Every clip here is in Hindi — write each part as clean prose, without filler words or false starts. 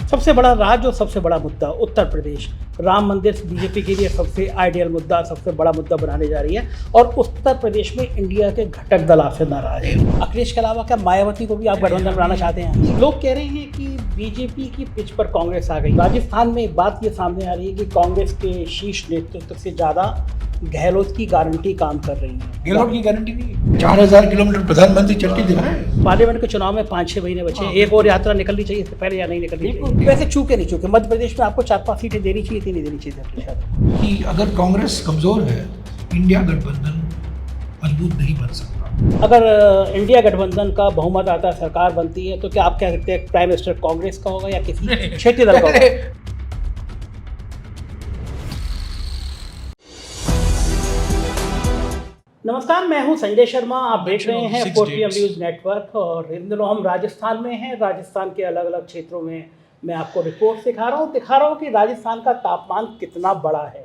सबसे बड़ा राज्य और सबसे बड़ा मुद्दा उत्तर प्रदेश। राम मंदिर बीजेपी के लिए सबसे आइडियल मुद्दा, सबसे बड़ा मुद्दा बनाने जा रही है और उत्तर प्रदेश में इंडिया के घटक दल आपसे नाराज है। अखिलेश के अलावा क्या मायावती को भी आप गठबंधन बनाना चाहते हैं? लोग कह रहे हैं कि बीजेपी की पिच पर कांग्रेस आ गई। राजस्थान में एक बात ये सामने आ रही है कि कांग्रेस के शीर्ष नेतृत्व से ज़्यादा गहलोत की गारंटी काम कर रही है। गहलोत की गारंटी नहीं। 4000 किलोमीटर प्रधानमंत्री चलती दिखाए। पार्लियामेंट के चुनाव में 5-6 महीने बचे, एक और यात्रा निकलनी चाहिए इससे पहले या नहीं निकलनी चाहिए? वैसे चूके नहीं चूके, मध्य प्रदेश में आपको 4-5 सीटें देनी चाहिए थी, नहीं देनी चाहिए? कि अगर कांग्रेस कमजोर है, इंडिया गठबंधन मजबूत नहीं बन सकता। अगर इंडिया गठबंधन का बहुमत आता है, सरकार बनती है, तो क्या आप कह सकते हैं प्राइम मिनिस्टर कांग्रेस का होगा या किसी क्षेत्रीय दल का होगा? नमस्कार, मैं हूं संजय शर्मा। आप देख रहे हैं 4PM न्यूज़ नेटवर्क और इन दिनों हम राजस्थान में हैं। राजस्थान के अलग अलग क्षेत्रों में मैं आपको रिपोर्ट दिखा रहा हूं कि राजस्थान का तापमान कितना बड़ा है।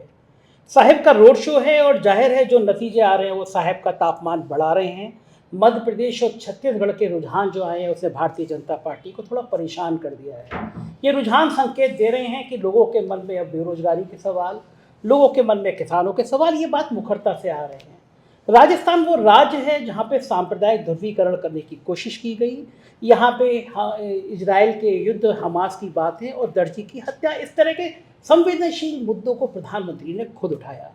साहिब का रोड शो है और जाहिर है जो नतीजे आ रहे हैं वो साहिब का तापमान बढ़ा रहे हैं। मध्य प्रदेश और छत्तीसगढ़ के रुझान जो आए हैं उसने भारतीय जनता पार्टी को थोड़ा परेशान कर दिया है। ये रुझान संकेत दे रहे हैं कि लोगों के मन में अब बेरोजगारी के सवाल, लोगों के मन में किसानों के सवाल, ये बात मुखरता से आ रहे हैं। राजस्थान वो राज्य है जहाँ पे सांप्रदायिक ध्रुवीकरण करने की कोशिश की गई। यहाँ पे इजराइल के युद्ध, हमास की बातें और दर्जी की हत्या, इस तरह के संवेदनशील मुद्दों को प्रधानमंत्री ने खुद उठाया।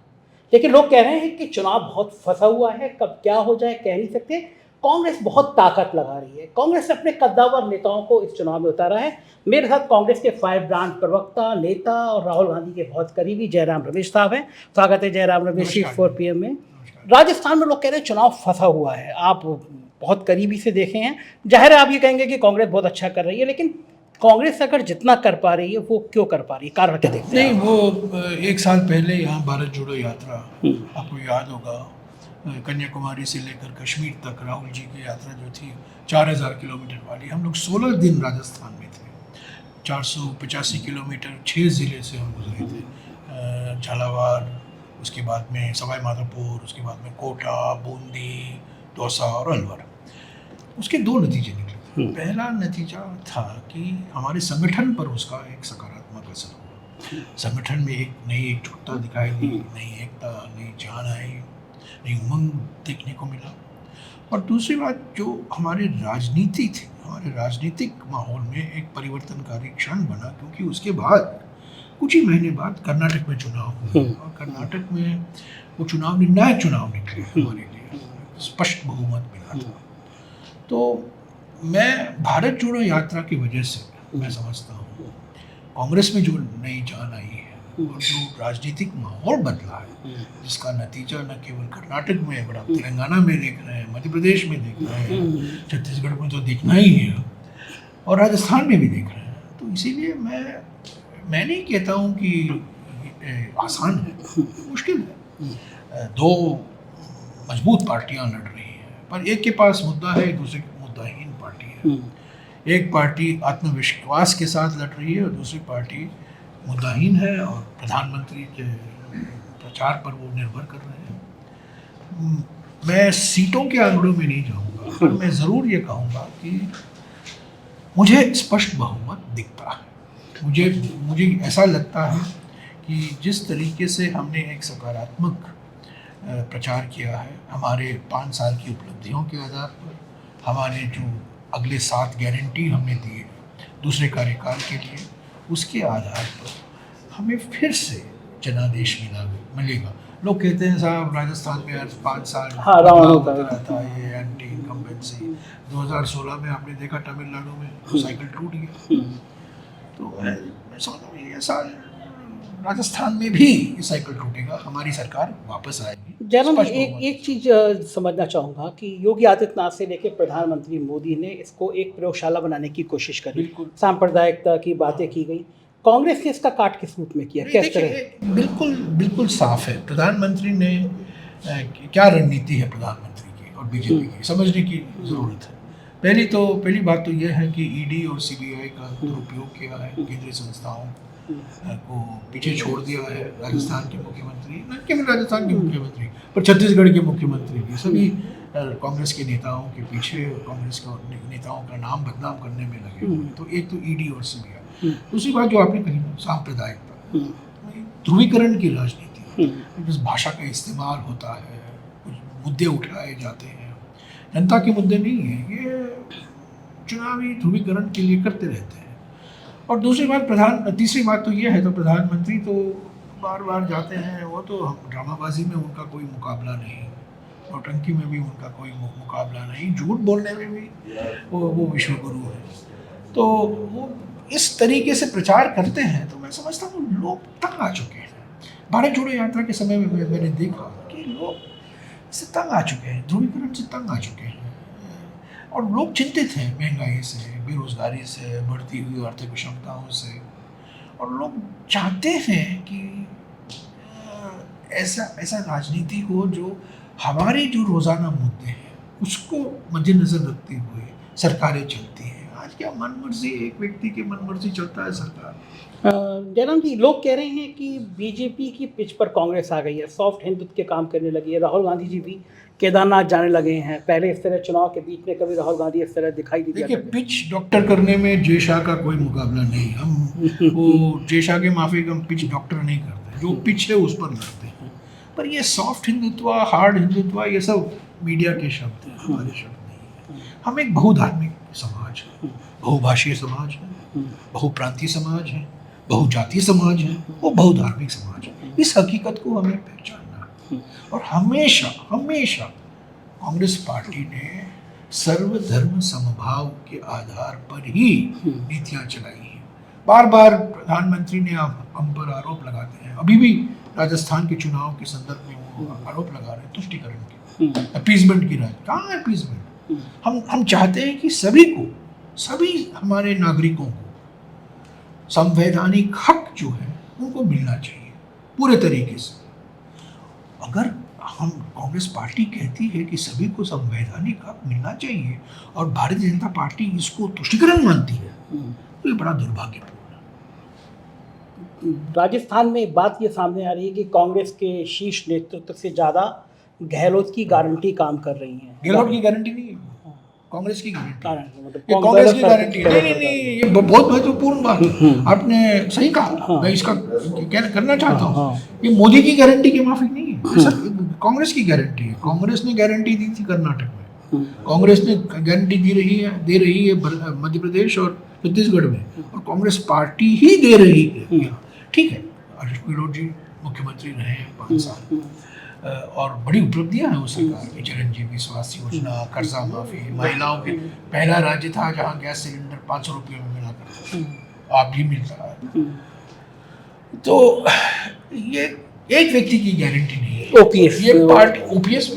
लेकिन लोग कह रहे हैं कि चुनाव बहुत फंसा हुआ है, कब क्या हो जाए कह नहीं सकते। कांग्रेस बहुत ताकत लगा रही है। कांग्रेस ने अपने कद्दावर नेताओं को इस चुनाव में उतारा है। मेरे साथ कांग्रेस के फायर ब्रांड प्रवक्ता, नेता और राहुल गांधी के बहुत करीबी जयराम रमेश साहब हैं। स्वागत है जयराम रमेश जी 4PM में। राजस्थान में लोग कह रहे हैं चुनाव फंसा हुआ है, आप बहुत करीबी से देखे हैं। जाहिर है आप ये कहेंगे कि कांग्रेस बहुत अच्छा कर रही है, लेकिन कांग्रेस अगर जितना कर पा रही है वो क्यों कर पा रही है? कारण क्या देखते हैं? नहीं, वो एक साल पहले यहाँ भारत जोड़ो यात्रा, आपको याद होगा, कन्याकुमारी से लेकर कश्मीर तक राहुल जी की यात्रा जो थी 4000 किलोमीटर वाली, हम लोग 16 दिन राजस्थान में थे। 485 किलोमीटर 6 ज़िले से हम गुजरे थे। झालावाड़, उसके बाद में सवाई माधोपुर, उसके बाद में कोटा, बूंदी, दौसा और अलवर। उसके 2 नतीजे निकले। पहला नतीजा था कि हमारे संगठन पर उसका एक सकारात्मक असर हुआ। संगठन में एक नई एकजुटता दिखाई दी, नई एकता, नई जान आई, नई उमंग देखने को मिला। और दूसरी बात, जो हमारे राजनीति थी, हमारे राजनीतिक माहौल में एक परिवर्तनकारी क्षण बना, क्योंकि उसके बाद कुछ ही महीने बाद कर्नाटक में चुनाव हुए और कर्नाटक में वो चुनाव निर्णायक चुनाव निकले हमारे लिए, स्पष्ट बहुमत मिला था। तो मैं भारत जोड़ो यात्रा की वजह से मैं समझता हूँ कांग्रेस में जो नई जान आई है और जो राजनीतिक माहौल बदला है, जिसका नतीजा न केवल कर्नाटक में, बड़ा तेलंगाना में देख रहे हैं, मध्य प्रदेश में देख रहे हैं, छत्तीसगढ़ में तो देखना ही है और राजस्थान में भी देख रहे हैं। तो इसीलिए मैं नहीं कहता हूँ कि आसान है, मुश्किल है। 2 मजबूत पार्टियां लड़ रही हैं, पर एक के पास मुद्दा है, एक दूसरे की मुद्दाहीन पार्टी है। एक पार्टी आत्मविश्वास के साथ लड़ रही है और दूसरी पार्टी मुद्दाहीन है और प्रधानमंत्री के प्रचार पर वो निर्भर कर रहे हैं। मैं सीटों के आंकड़ों में नहीं जाऊँगा, पर मैं ज़रूर ये कहूँगा कि मुझे स्पष्ट बहुमत दिखता है। मुझे ऐसा लगता है कि जिस तरीके से हमने एक सकारात्मक प्रचार किया है, हमारे 5 साल की उपलब्धियों के आधार पर, हमारे जो अगले 7 गारंटी हमने दिए दूसरे कार्यकाल के लिए, उसके आधार पर हमें फिर से जनादेश मिलेगा। लोग कहते हैं साहब राजस्थान में हर 5 साल होता रहता है, ये एंटी इनकम्बेंसी। 2016 में आपने देखा तमिलनाडु में साइकिल टूट गया। तो मैं समझता हूँ ये साल राजस्थान में भी ये साइकिल टूटेगा, हमारी सरकार वापस आएगी। जयराम, एक चीज़ समझना चाहूँगा कि योगी आदित्यनाथ से लेकर प्रधानमंत्री मोदी ने इसको एक प्रयोगशाला बनाने की कोशिश करी, सांप्रदायिकता की बातें की गई। कांग्रेस ने इसका काट किस रूप में किया, किस तरह? बिल्कुल साफ है। प्रधानमंत्री ने क्या रणनीति है प्रधानमंत्री की और बीजेपी की, समझने की ज़रूरत है। पहली बात तो यह है कि ईडी और सीबीआई का दुरुपयोग किया है, केंद्रीय संस्थाओं को पीछे छोड़ दिया है। राजस्थान के मुख्यमंत्री, न केवल राजस्थान के मुख्यमंत्री पर छत्तीसगढ़ के मुख्यमंत्री भी, सभी कांग्रेस के नेताओं के पीछे, कांग्रेस के नेताओं का नाम बदनाम करने में लगे हुए। तो एक तो ईडी और सीबीआई, दूसरी बात जो आपने कही सांप्रदायिकता, ध्रुवीकरण की राजनीति, जिस भाषा का इस्तेमाल होता है, कुछ मुद्दे उठाए जाते हैं, जनता के मुद्दे नहीं है, ये चुनावी ध्रुवीकरण के लिए करते रहते हैं। और तीसरी बात तो ये है, तो प्रधानमंत्री तो बार बार जाते हैं, वो तो ड्रामाबाजी में उनका कोई मुकाबला नहीं, नौटंकी में भी उनका कोई मुकाबला नहीं, झूठ बोलने में भी वो विश्वगुरु है। तो वो इस तरीके से प्रचार करते हैं, तो मैं समझता हूँ लोग तंग आ चुके हैं। भारत जोड़ो यात्रा के समय में मैंने देखा कि लोग इससे तंग आ चुके हैं, ध्रुवीकरण से तंग आ चुके हैं, और लोग चिंतित हैं महंगाई से, बेरोजगारी से, बढ़ती हुई आर्थिक विषमताओं से, और लोग चाहते हैं कि ऐसा राजनीति हो जो हमारे जो रोज़ाना मुद्दे हैं उसको मद्देनजर रखते हुए सरकारें चलती हैं। आज क्या मन मर्जी, एक व्यक्ति के मन मर्जी चलता है सरकार। जयराम जी, लोग कह रहे हैं कि बीजेपी की पिच पर कांग्रेस आ गई है, सॉफ्ट हिंदुत्व के काम करने लगी है, राहुल गांधी जी भी केदारनाथ जाने लगे हैं। पहले इस तरह चुनाव के बीच में कभी राहुल गांधी इस तरह दिखाई नहीं दिया। देखिए, पिच डॉक्टर करने में जय शाह का कोई मुकाबला नहीं। हम वो जय शाह के माफिक हम पिच डॉक्टर नहीं करते, जो पिच है उस पर लड़ते हैं। पर ये सॉफ्ट हिंदुत्व, हार्ड हिंदुत्व, ये सब मीडिया के शब्द हैं, हमारे शब्द नहीं है। हम एक बहुधार्मिक समाज है, बहुभाषीय समाज है, बहुप्रांतीय समाज है, बहुजातीय समाज है, वो बहुधार्मिक समाज है। इस हकीकत को हमें पहचानना है। और हमेशा कांग्रेस पार्टी ने सर्वधर्म समभाव के आधार पर ही नीतियां चलाई हैं। बार बार प्रधानमंत्री ने हम पर आरोप लगाते हैं, अभी भी राजस्थान के चुनाव के संदर्भ में वो आरोप लगा रहे हैं तुष्टीकरण के, अपीजमेंट की राज। कहाँ है अपीजमेंट? हम चाहते हैं कि सभी हमारे नागरिकों को संवैधानिक हक जो है उनको मिलना चाहिए पूरे तरीके से। अगर हम कांग्रेस पार्टी कहती है कि सभी को संवैधानिक हक मिलना चाहिए और भारतीय जनता पार्टी इसको तुष्टीकरण मानती है, तो ये बड़ा दुर्भाग्यपूर्ण है। राजस्थान में एक बात ये सामने आ रही है कि कांग्रेस के शीर्ष नेतृत्व से ज़्यादा गहलोत की गारंटी काम कर रही है। गहलोत की गारंटी नहीं है, कांग्रेस की गारंटी, मतलब कांग्रेस की गारंटी नहीं, ये बहुत महत्वपूर्ण बात है, आपने सही कहा। मैं इसका करना चाहता हूँ, ये मोदी की गारंटी के माफिक नहीं है, कांग्रेस की गारंटी है। कांग्रेस ने गारंटी दी थी कर्नाटक में, कांग्रेस ने गारंटी दे रही है मध्य प्रदेश और छत्तीसगढ़ में, और कांग्रेस पार्टी ही दे रही है। ठीक है, अशोक गहलोत जी मुख्यमंत्री रहे हैं 5 साल, और बड़ी उपलब्धियां हैं उस सरकार की, चिरंजीवी स्वास्थ्य योजना, कर्जा माफी, महिलाओं के पहला राज्य था जहां गैस सिलेंडर 500 रुपये में मिला करता था, आप भी मिलता है। तो ये एक व्यक्ति की गारंटी नहीं है। ओपीएस, ये पार्टी ओपीएस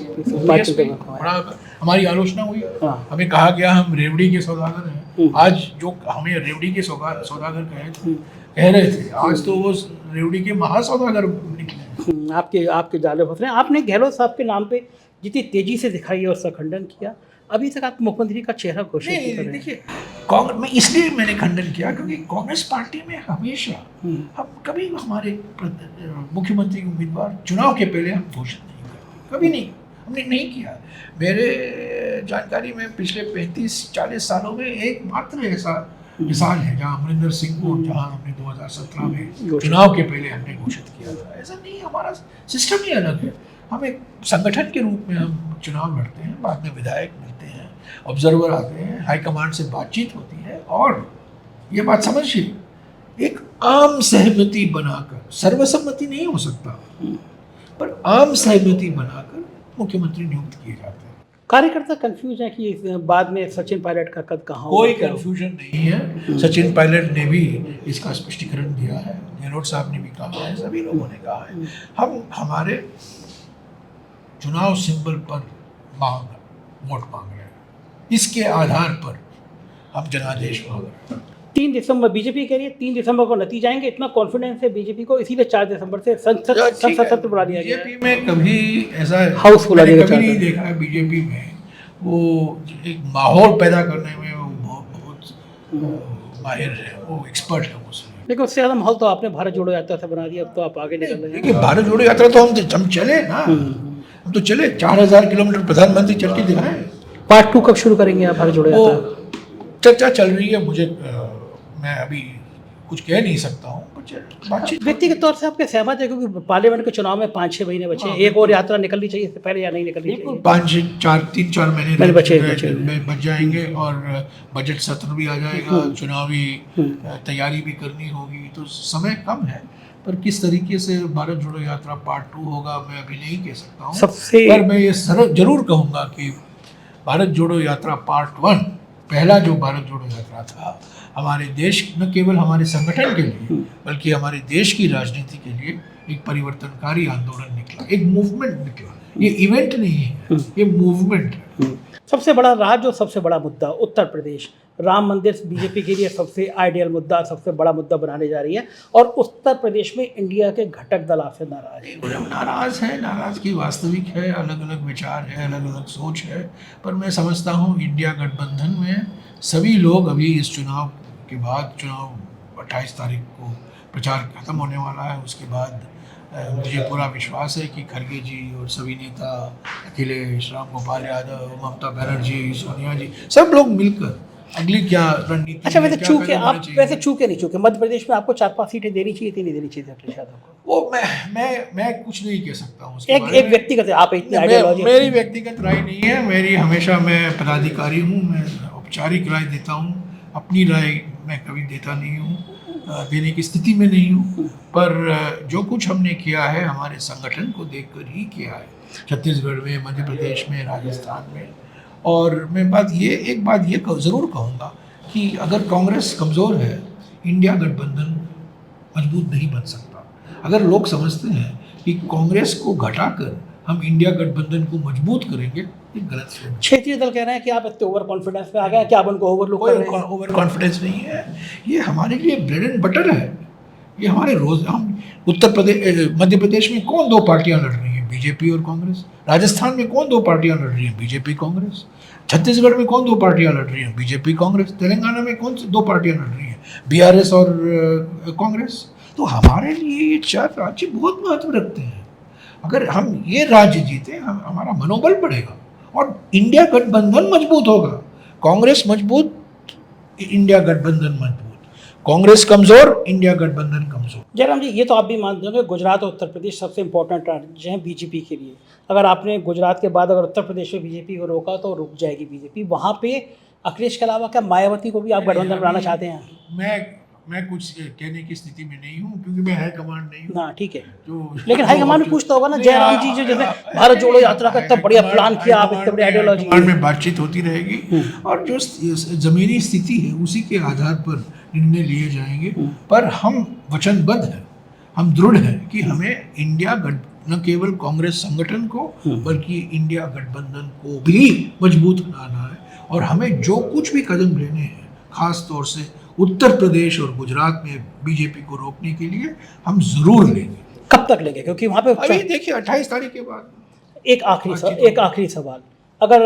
में बड़ा हमारी आलोचना हुई, हमें कहा गया हम रेवड़ी के सौदागर हैं। आज जो हमें रेवड़ी के सौदागर कह रहे थे, आज तो वो रेवड़ी के महासौदागर निकले। आपके जाले फंस रहे हैं। आपने गहलोत साहब के नाम पे जितनी तेजी से दिखाई है उसका खंडन किया, अभी तक आप मुख्यमंत्री का चेहरा घोषित नहीं कर रहे हैं। देखिए, मैं इसलिए मैंने खंडन किया क्योंकि कांग्रेस पार्टी में हमेशा हम कभी हमारे मुख्यमंत्री उम्मीदवार चुनाव के पहले हम घोषित नहीं करते, कभी नहीं, हमने नहीं किया। मेरे जानकारी में पिछले 35-40 सालों में एकमात्र ऐसा मिसाल है जहाँ अमरिंदर सिंह को, जहाँ हमने 2017 में चुनाव के पहले हमने घोषित किया था। ऐसा नहीं, हमारा सिस्टम ही अलग है। हम एक संगठन के रूप में हम चुनाव लड़ते हैं, बाद में विधायक मिलते हैं, ऑब्जर्वर आते हैं, हाईकमांड से बातचीत होती है, और ये बात समझिए, एक आम सहमति बनाकर, सर्वसम्मति नहीं हो सकता, पर आम सहमति बनाकर मुख्यमंत्री नियुक्त किए जाते हैं। कार्यकर्ता कंफ्यूज है कि बाद में सचिन पायलट का कद कहाँ होगा। कोई कंफ्यूजन नहीं है, सचिन पायलट ने भी इसका स्पष्टीकरण दिया है, गहलोत साहब ने भी कहा है, सभी लोगों ने कहा है। हम हमारे चुनाव सिंबल पर वोट मांग रहे हैं, इसके आधार पर हम जनादेश मांग रहे हैं। 3 दिसंबर बीजेपी कह रही है 3 दिसंबर को नतीजे आएंगे, इतना कॉन्फिडेंस है बीजेपी को, इसीलिए 4 दिसंबर से संसद सत्र बुला लिया गया है। बीजेपी में कभी ऐसा हाउसफुल कभी नहीं देखा है। बीजेपी में वो एक माहौल पैदा करने में वो बहुत माहिर है, वो एक्सपर्ट है उसमें। लेकिन उससे ज़्यादा माहौल तो आपने भारत जोड़ो यात्रा से बना दिया, अब तो आप आगे निकल रहे हैं। देखिए, भारत जोड़ो यात्रा तो हम चले ना, हम तो चले 4000 किलोमीटर प्रधानमंत्री चल के दिखाए। पार्ट 2 कब शुरू करेंगे आप भारत जोड़ो यात्रा? चर्चा चल रही है, मैं अभी कुछ कह नहीं सकता हूँ, बातचीत व्यक्तिगत तौर से आपके सहमत है, क्योंकि पार्लियामेंट के चुनाव में 5-6 महीने बचे हैं, एक और यात्रा निकलनी चाहिए इससे पहले या नहीं निकलनी चाहिए? 3-4 महीने मैंने बचे बच जाएंगे और बजट सत्र भी आ जाएगा, चुनावी तैयारी भी करनी होगी, तो समय कम है। पर किस तरीके से भारत जोड़ो यात्रा पार्ट 2 होगा मैं अभी नहीं कह सकता हूँ, पर मैं ये जरूर कहूँगा कि भारत जोड़ो यात्रा पार्ट 1, पहला जो भारत जोड़ो यात्रा था, हमारे देश, न केवल हमारे संगठन के लिए बल्कि हमारे देश की राजनीति के लिए एक परिवर्तनकारी आंदोलन निकला, एक मूवमेंट निकला। ये इवेंट नहीं है, ये मूवमेंट है। सबसे बड़ा राज्य और सबसे बड़ा मुद्दा उत्तर प्रदेश, राम मंदिर बीजेपी के लिए सबसे आइडियल मुद्दा, सबसे बड़ा मुद्दा बनाने जा रही है, और उत्तर प्रदेश में इंडिया के घटक दल आपसे नाराज है। नाराज है, नाराज की वास्तविक है, अलग अलग विचार है, अलग अलग सोच है, पर मैं समझता हूँ इंडिया गठबंधन में सभी लोग अभी इस चुनाव के बाद, चुनाव 28 तारीख को प्रचार खत्म होने वाला है, उसके बाद मुझे पूरा विश्वास है कि खड़गे जी और सभी नेता, अखिलेश, राम गोपाल यादव, ममता बनर्जी, सोनिया जी, सब लोग मिलकर अगली क्या रणनीति। अच्छा, वैसे चूके आप वैसे चूके नहीं चूके, मध्य प्रदेश में आपको 4-5 सीटें देनी चाहिए थी, नहीं देनी चाहिए अखिलेश यादव को? वो मैं कुछ नहीं कह सकता हूँ। एक व्यक्तिगत, आप इतनी आइडियोलॉजी, मेरी व्यक्तिगत राय नहीं है, मेरी हमेशा, मैं पदाधिकारी हूँ, मैं औपचारिक राय देता हूँ, अपनी राय मैं कभी देता नहीं हूँ, देने की स्थिति में नहीं हूँ। पर जो कुछ हमने किया है हमारे संगठन को देखकर ही किया है, छत्तीसगढ़ में, मध्य प्रदेश में, राजस्थान में। और मैं एक बात ये ज़रूर कहूँगा कि अगर कांग्रेस कमज़ोर है, इंडिया गठबंधन मजबूत नहीं बन सकता। अगर लोग समझते हैं कि कांग्रेस को घटाकर हम इंडिया गठबंधन को मजबूत करेंगे, ये गलत है। क्षेत्रीय दल कह रहे हैं कि आप इतने ओवर कॉन्फिडेंस में आ गए, क्या आप उनको ओवरलुक कर रहे हैं? ओवर कॉन्फिडेंस नहीं है, ये हमारे लिए ब्रेड एंड बटर है। ये हमारे हम उत्तर प्रदेश, मध्य प्रदेश में कौन 2 पार्टियां लड़ रही हैं? बीजेपी और कांग्रेस। राजस्थान में कौन 2 पार्टियां लड़ रही हैं? बीजेपी कांग्रेस। छत्तीसगढ़ में कौन 2 पार्टियां लड़ रही हैं? बीजेपी कांग्रेस। तेलंगाना में कौन 2 पार्टियां लड़ रही हैं? बीआरएस और कांग्रेस। तो हमारे लिए ये 4 राज्य बहुत महत्व रखते हैं। अगर हम ये राज्य जीते, हमारा मनोबल बढ़ेगा और इंडिया गठबंधन मजबूत होगा। कांग्रेस मजबूत, इंडिया गठबंधन मजबूत। कांग्रेस कमजोर, इंडिया गठबंधन कमजोर। जयराम जी, ये तो आप भी मानते होंगे गुजरात और उत्तर प्रदेश सबसे इंपॉर्टेंट राज्य हैं बीजेपी के लिए। अगर आपने गुजरात के बाद अगर उत्तर प्रदेश में बीजेपी को रोका तो रुक जाएगी बीजेपी। वहाँ पे अखिलेश के अलावा क्या मायावती को भी आप गठबंधन बनाना चाहते हैं? मैं कुछ कहने की स्थिति में नहीं हूँ, क्योंकि मैं हाई कमांड नहीं हूँ। हाँ, ठीक है, लेकिन हाई कमांड में पूछता होगा ना, जयराम जी जो जैसे भारत जोड़ो यात्रा का इतना बढ़िया प्लान किया, आप इतने बड़ी आइडियोलॉजी में बातचीत होती रहेगी और जो जमीनी स्थिति है उसी के आधार पर निर्णय लिए जाएंगे। पर हम वचनबद्ध हैं, हम दृढ़ हैं कि हमें इंडिया न केवल कांग्रेस संगठन को बल्कि इंडिया गठबंधन को भी मजबूत बनाना है। और हमें जो कुछ भी कदम लेने हैं, खास तौर से उत्तर प्रदेश और गुजरात में बीजेपी को रोकने के लिए, हम जरूर लेंगे। कब तक लेंगे? क्योंकि वहाँ पे अभी देखिए 28 तारीख के बाद। एक आखिरी सवाल, अगर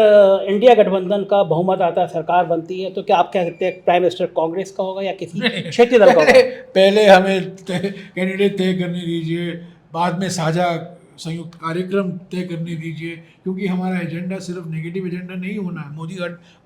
इंडिया गठबंधन का बहुमत आता है, सरकार बनती है, तो क्या आप कह सकते हैं प्राइम मिनिस्टर कांग्रेस का होगा या किसी क्षेत्रीय दल का होगा? पहले हमें कैंडिडेट तय करने दीजिए, बाद में साझा संयुक्त कार्यक्रम तय करने दीजिए, क्योंकि हमारा एजेंडा सिर्फ नेगेटिव एजेंडा नहीं होना है।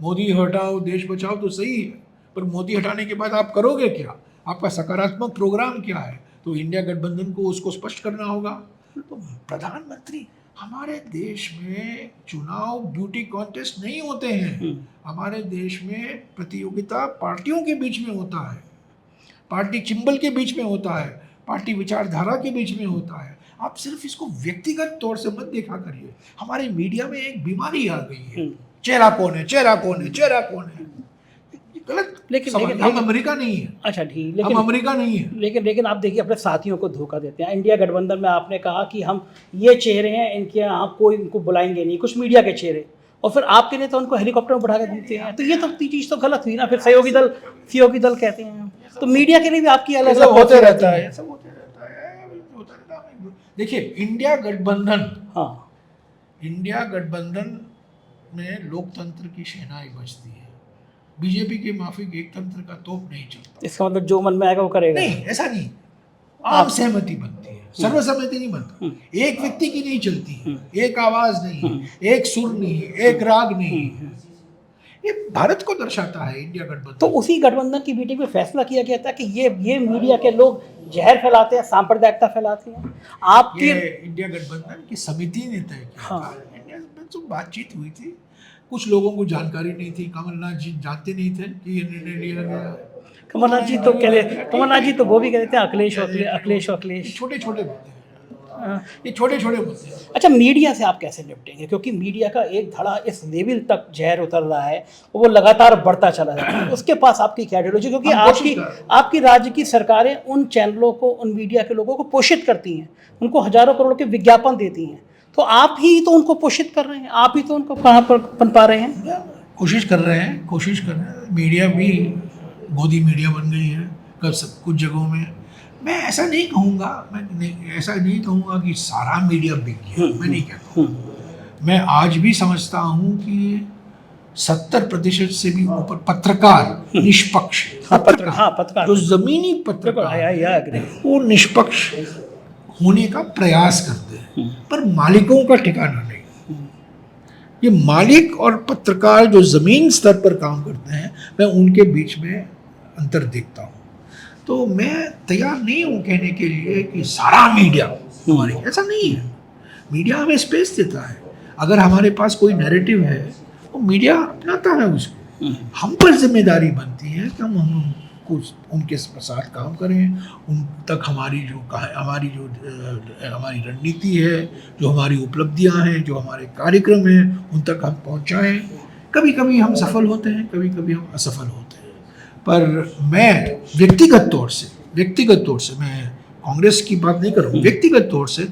मोदी हटाओ देश बचाओ तो सही है, पर मोदी हटाने के बाद आप करोगे क्या? आपका सकारात्मक प्रोग्राम क्या है? तो इंडिया गठबंधन को उसको स्पष्ट करना होगा। तो प्रधानमंत्री, हमारे देश में चुनाव ब्यूटी कॉन्टेस्ट नहीं होते हैं। हमारे देश में प्रतियोगिता पार्टियों के बीच में होता है, पार्टी चिंबल के बीच में होता है, पार्टी विचारधारा के बीच में होता है। आप सिर्फ इसको व्यक्तिगत तौर से मत देखा करिए। हमारे मीडिया में एक बीमारी आ गई है, चेहरा कौन है, चेहरा कौन है, चेहरा कौन है। गलत। लेकिन हम अमेरिका नहीं है। अच्छा, ठीक, लेकिन हम अमेरिका नहीं है। लेकिन आप देखिए, अपने साथियों को धोखा देते हैं। इंडिया गठबंधन में आपने कहा कि हम ये चेहरे हैं, इनके यहाँ कोई इनको बुलाएंगे नहीं, कुछ मीडिया के चेहरे, और फिर आपके नेता उनको हेलीकॉप्टर में बढ़ा के घूमते हैं। तो ये तो चीज़ तो गलत हुई ना। फिर सहयोगी दल कहते हैं, तो मीडिया के लिए भी आपकी अलग होते रहता है, सब होते रहता है। देखिए, इंडिया गठबंधन, हाँ, इंडिया गठबंधन में लोकतंत्र की सेनाएं बचती है। बीजेपी के माफिक एक तंत्र का तोप नहीं चलता। इसका मतलब जो मन में आएगा वो करेगा? नहीं, ऐसा नहीं। आम सहमति बनती है, सर्वसम्मति नहीं बनती। एक व्यक्ति की नहीं चलती है, एक आवाज नहीं, एक सुर नहीं, एक राग नहीं, ये भारत को दर्शाता है इंडिया गठबंधन। तो उसी गठबंधन की मीटिंग में फैसला किया गया था कि ये मीडिया के लोग जहर फैलाते हैं, सांप्रदायिकता फैलाते हैं। आपकी ये इंडिया गठबंधन की समिति ने तय किया हाँ। था। इंडिया में तो बातचीत हुई थी, कुछ लोगों को जानकारी नहीं थी, कमलनाथ जी जानते नहीं थे कि ये निर्णय लिया गया। कमलनाथ जी तो वो भी कहते हैं अखिलेश। छोटे छोटे मुद्दे हैं, ये छोटे छोटे मुद्दे हैं। अच्छा, मीडिया से आप कैसे निपटेंगे, क्योंकि मीडिया का एक धड़ा इस लेवल तक जहर उतर रहा है, वो लगातार बढ़ता चला जा रहा है, उसके पास आपकी क्या आइडियोलॉजी, क्योंकि आपकी राज्य की सरकारें उन चैनलों को, उन मीडिया के लोगों को पोषित करती हैं, उनको हजारों करोड़ के विज्ञापन देती हैं, तो आप ही तो उनको पोषित कर रहे हैं, आप ही तो उनको कहाँ पर पनपा रहे हैं। कोशिश कर रहे हैं। मीडिया भी गोदी मीडिया बन गई है कुछ जगहों में। मैं ऐसा नहीं कहूँगा कि सारा मीडिया बिक गया, मैं नहीं कहता। मैं आज भी समझता हूँ कि 70% से भी ऊपर पत्रकार निष्पक्ष, पत्रकार जो जमीनी पत्रकार वो निष्पक्ष होने का प्रयास करते हैं, पर मालिकों का ठिकाना नहीं। ये मालिक और पत्रकार जो जमीन स्तर पर काम करते हैं, मैं उनके बीच में अंतर देखता हूँ। तो मैं तैयार नहीं हूँ कहने के लिए कि सारा मीडिया हमारी, ऐसा नहीं है। मीडिया हमें स्पेस देता है। अगर हमारे पास कोई नैरेटिव है तो मीडिया अपनाता है उसको। हम पर जिम्मेदारी बनती है कि हम कुछ उनके साथ काम करें, उन तक हमारी रणनीति है, जो हमारी उपलब्धियां हैं, जो हमारे कार्यक्रम हैं, उन तक हम पहुंचाएं। कभी कभी हम सफल होते हैं, कभी कभी हम असफल होते हैं, पर मैं व्यक्तिगत तौर से मैं कांग्रेस की बात नहीं कर रहा हूँ, व्यक्तिगत तौर से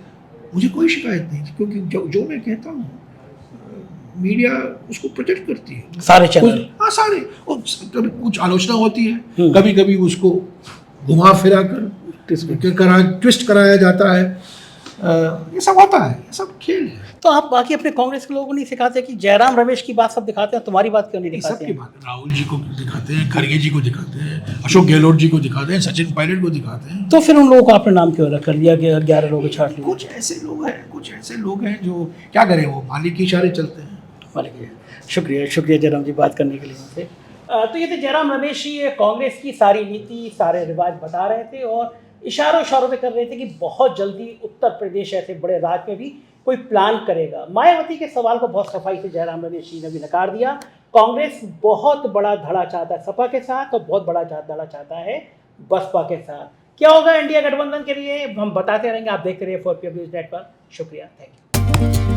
मुझे कोई शिकायत नहीं थी, क्योंकि जो मैं कहता हूँ मीडिया उसको प्रोटेक्ट करती है, सारे चैनल। सारे। कभी कुछ आलोचना होती है, कभी कभी उसको घुमा फिरा कर ट्विस्ट कराया जाता है, ये सब होता है, ये सब खेल है। तो आप बाकी अपने कांग्रेस के लोगों को नहीं सिखाते कि जयराम रमेश की बात सब दिखाते हैं, तुम्हारी बात क्यों नहीं दिखाते? सबकी बात, राहुल जी को दिखाते हैं, खड़गे जी को दिखाते हैं, अशोक गहलोत जी को दिखाते हैं, सचिन पायलट को दिखाते हैं। तो फिर उन लोगों को आपने नाम क्यों रख लिया कि 11 लोग छाट लिए? कुछ ऐसे लोग हैं जो क्या करें, वो मालिक के इशारे चलते हैं। शुक्रिया जयराम जी बात करने के लिए हमसे। तो ये थे जयराम रमेश जी, कांग्रेस की सारी नीति, सारे रिवाज बता रहे थे और इशारों में कर रहे थे कि बहुत जल्दी उत्तर प्रदेश ऐसे बड़े राज्य में भी कोई प्लान करेगा। मायावती के सवाल को बहुत सफाई से जयराम रमेश जी ने भी नकार दिया। कांग्रेस बहुत बड़ा धड़ा चाहता है सपा के साथ और बहुत बड़ा धड़ा चाहता है बसपा के साथ। क्या होगा इंडिया गठबंधन के लिए हम बताते रहेंगे। आप देखते रहिए 4PM न्यूज़ नेटवर्क। शुक्रिया, थैंक यू।